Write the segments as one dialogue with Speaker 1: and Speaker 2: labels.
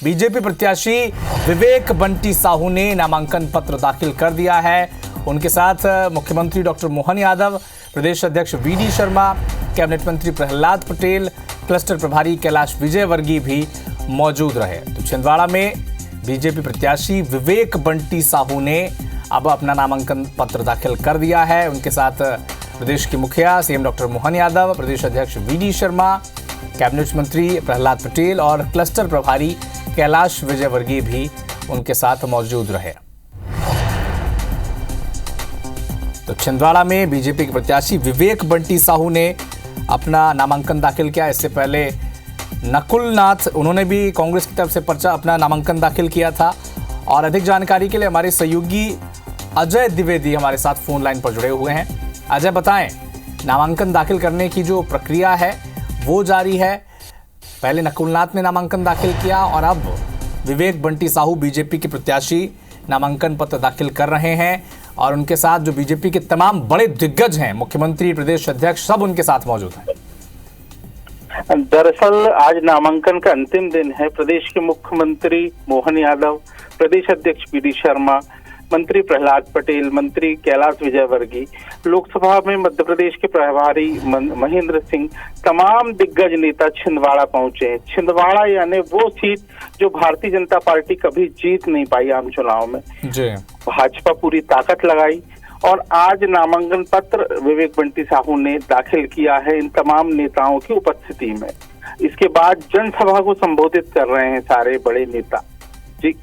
Speaker 1: BJP प्रत्याशी विवेक बंटी साहू ने नामांकन पत्र दाखिल कर दिया है। उनके साथ मुख्यमंत्री डॉक्टर मोहन यादव, प्रदेश अध्यक्ष वीडी शर्मा, कैबिनेट मंत्री प्रहलाद पटेल, क्लस्टर प्रभारी कैलाश विजयवर्गीय भी मौजूद रहे। तो छिंदवाड़ा में बीजेपी प्रत्याशी विवेक बंटी साहू ने अब अपना नामांकन पत्र दाखिल कर दिया है। उनके साथ प्रदेश के मुखिया सीएम डॉक्टर मोहन यादव, प्रदेश अध्यक्ष वीडी शर्मा, कैबिनेट मंत्री प्रहलाद पटेल और क्लस्टर प्रभारी कैलाश विजयवर्गीय भी उनके साथ मौजूद रहे। तो छिंदवाड़ा में बीजेपी के प्रत्याशी विवेक बंटी साहू ने अपना नामांकन दाखिल किया। इससे पहले नकुल नाथ, उन्होंने भी कांग्रेस की तरफ से पर्चा अपना नामांकन दाखिल किया था। और अधिक जानकारी के लिए हमारे सहयोगी अजय द्विवेदी हमारे साथ फोन लाइन पर जुड़े हुए हैं। अजय, बताएं, नामांकन दाखिल करने की जो प्रक्रिया है वो जारी है। पहले नकुल नाथ ने नामांकन दाखिल किया और अब विवेक बंटी साहू बीजेपी के प्रत्याशी नामांकन पत्र दाखिल कर रहे हैं। और उनके साथ जो बीजेपी के तमाम बड़े दिग्गज हैं, मुख्यमंत्री, प्रदेश अध्यक्ष, सब उनके साथ मौजूद हैं।
Speaker 2: दरअसल आज नामांकन का अंतिम दिन है। प्रदेश के मुख्यमंत्री मोहन यादव, प्रदेश अध्यक्ष वीडी शर्मा, मंत्री प्रहलाद पटेल, मंत्री कैलाश विजयवर्गीय, लोकसभा में मध्य प्रदेश के प्रभारी महेंद्र सिंह, तमाम दिग्गज नेता छिंदवाड़ा पहुंचे हैं। छिंदवाड़ा यानी वो सीट जो भारतीय जनता पार्टी कभी जीत नहीं पाई आम चुनाव में।
Speaker 1: जी।
Speaker 2: भाजपा पूरी ताकत लगाई और आज नामांकन पत्र विवेक बंटी साहू ने दाखिल किया है इन तमाम नेताओं की उपस्थिति में। इसके बाद जनसभा को संबोधित कर रहे हैं सारे बड़े नेता। जी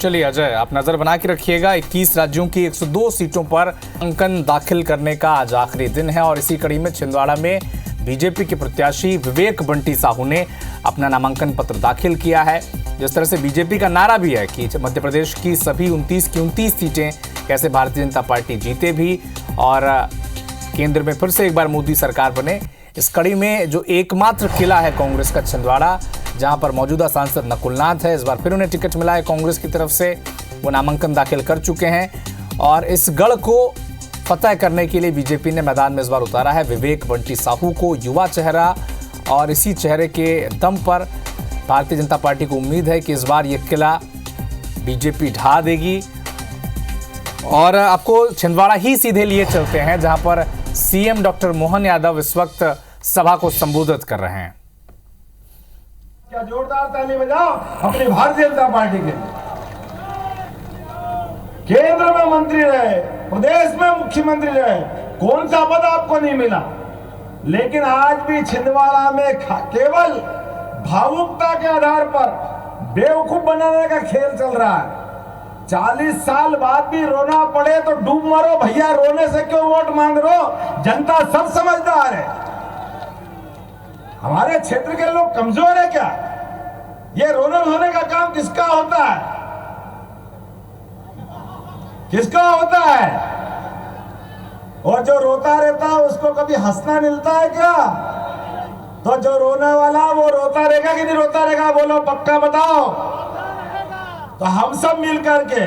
Speaker 1: चलिए अजय, आप नजर बना के रखिएगा। 21 राज्यों की 102 सीटों पर नामांकन दाखिल करने का आज आखिरी दिन है और इसी कड़ी में छिंदवाड़ा में बीजेपी के प्रत्याशी विवेक बंटी साहू ने अपना नामांकन पत्र दाखिल किया है। जिस तरह से बीजेपी का नारा भी है कि मध्य प्रदेश की सभी 29 की 29 सीटें कैसे भारतीय जनता पार्टी जीते भी और केंद्र में फिर से एक बार मोदी सरकार बने। इस कड़ी में जो एकमात्र किला है कांग्रेस का छिंदवाड़ा, जहां पर मौजूदा सांसद नकुल नाथ है, इस बार फिर उन्हें टिकट मिला है कांग्रेस की तरफ से। वो नामांकन दाखिल कर चुके हैं और इस गढ़ को फतह करने के लिए बीजेपी ने मैदान में इस बार उतारा है विवेक बंटी साहू को, युवा चेहरा। और इसी चेहरे के दम पर भारतीय जनता पार्टी को उम्मीद है कि इस बार ये किला बीजेपी ढा देगी। और आपको छिंदवाड़ा ही सीधे लिए चलते हैं, जहां पर सीएम डॉक्टर मोहन यादव इस वक्त सभा को संबोधित कर रहे हैं।
Speaker 3: क्या जोरदार ताली बजाओ अपनी भारतीय जनता पार्टी के लिए। केंद्र में मंत्री रहे, प्रदेश में मुख्यमंत्री रहे, कौन सा पद आपको नहीं मिला, लेकिन आज भी छिंदवाड़ा में केवल भावुकता के आधार पर बेवकूफ बनाने का खेल चल रहा है। 40 साल बाद भी रोना पड़े तो डूब मरो भैया, रोने से क्यों वोट मांग रहे हो? जनता सब समझदार है। हमारे क्षेत्र के लोग कमजोर है क्या? ये रोने धोने का काम किसका होता है? किसका होता है? और जो रोता रहता है उसको कभी हंसना मिलता है क्या? तो जो रोने वाला वो रोता रहेगा कि नहीं रोता रहेगा? बोलो, पक्का बताओ। तो हम सब मिलकर के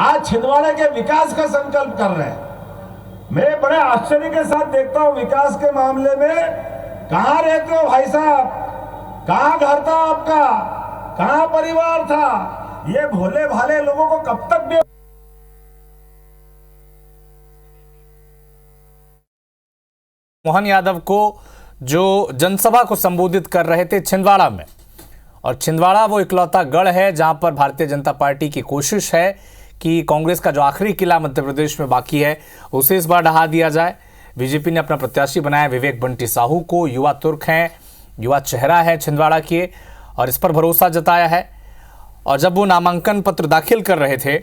Speaker 3: आज छिंदवाड़ा के विकास का संकल्प कर रहे हैं। मैं बड़े आश्चर्य के साथ देखता हूं विकास के मामले में। कहां रहते हो भाई साहब? कहां घर था आपका? कहां परिवार था? ये भोले भाले लोगों को कब तक भी
Speaker 1: मोहन यादव को जो जनसभा को संबोधित कर रहे थे छिंदवाड़ा में। और छिंदवाड़ा वो इकलौता गढ़ है जहां पर भारतीय जनता पार्टी की कोशिश है कि कांग्रेस का जो आखिरी किला मध्य प्रदेश में बाकी है उसे इस बार ढहा दिया जाए। बीजेपी ने अपना प्रत्याशी बनाया विवेक बंटी साहू को। युवा तुर्क हैं, युवा चेहरा है छिंदवाड़ा के और इस पर भरोसा जताया है। और जब वो नामांकन पत्र दाखिल कर रहे थे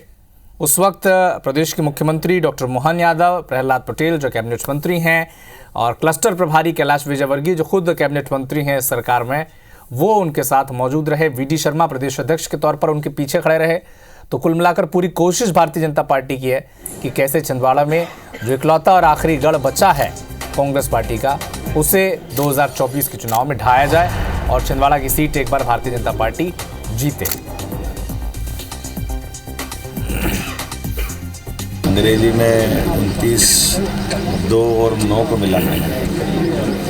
Speaker 1: उस वक्त प्रदेश के मुख्यमंत्री डॉक्टर मोहन यादव, प्रहलाद पटेल जो कैबिनेट मंत्री हैं और क्लस्टर प्रभारी कैलाश विजयवर्गीय जो खुद कैबिनेट मंत्री हैं सरकार में, वो उनके साथ मौजूद रहे। वीडी शर्मा प्रदेश अध्यक्ष के तौर पर उनके पीछे खड़े रहे। तो कुल मिलाकर पूरी कोशिश भारतीय जनता पार्टी की है कि कैसे छिंदवाड़ा में जो इकलौता और आखिरी गढ़ बचा है कांग्रेस पार्टी का, उसे 2024 के चुनाव में ढाया जाए और छिंदवाड़ा की सीट एक बार भारतीय जनता पार्टी जीते।
Speaker 4: अंग्रेजी में 29 2 और 9 को मिला है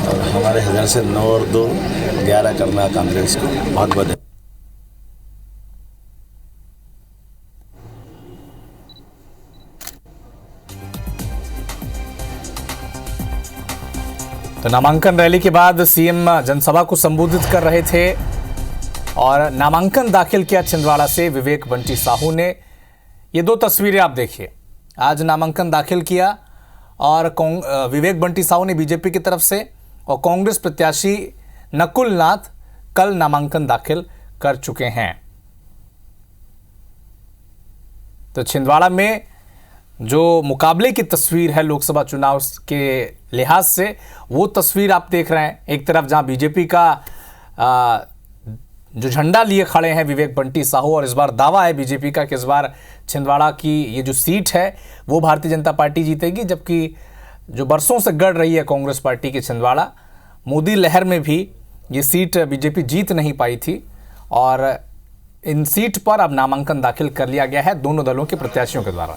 Speaker 4: और हमारे हज़ार से 9 और 2 11 करना कांग्रेस को बहुत बहुत।
Speaker 1: तो नामांकन रैली के बाद सीएम जनसभा को संबोधित कर रहे थे और नामांकन दाखिल किया छिंदवाड़ा से विवेक बंटी साहू ने। ये दो तस्वीरें आप देखिए, आज नामांकन दाखिल किया और विवेक बंटी साहू ने बीजेपी की तरफ से, और कांग्रेस प्रत्याशी नकुल नाथ कल नामांकन दाखिल कर चुके हैं। तो छिंदवाड़ा में जो मुकाबले की तस्वीर है लोकसभा चुनाव के लिहाज से, वो तस्वीर आप देख रहे हैं। एक तरफ जहां बीजेपी का जो झंडा लिए खड़े हैं विवेक बंटी साहू, और इस बार दावा है बीजेपी का कि इस बार छिंदवाड़ा की ये जो सीट है वो भारतीय जनता पार्टी जीतेगी, जबकि जो बरसों से गढ़ रही है कांग्रेस पार्टी की छिंदवाड़ा, मोदी लहर में भी ये सीट बीजेपी जीत नहीं पाई थी और इन सीट पर अब नामांकन दाखिल कर लिया गया है दोनों दलों के प्रत्याशियों के द्वारा।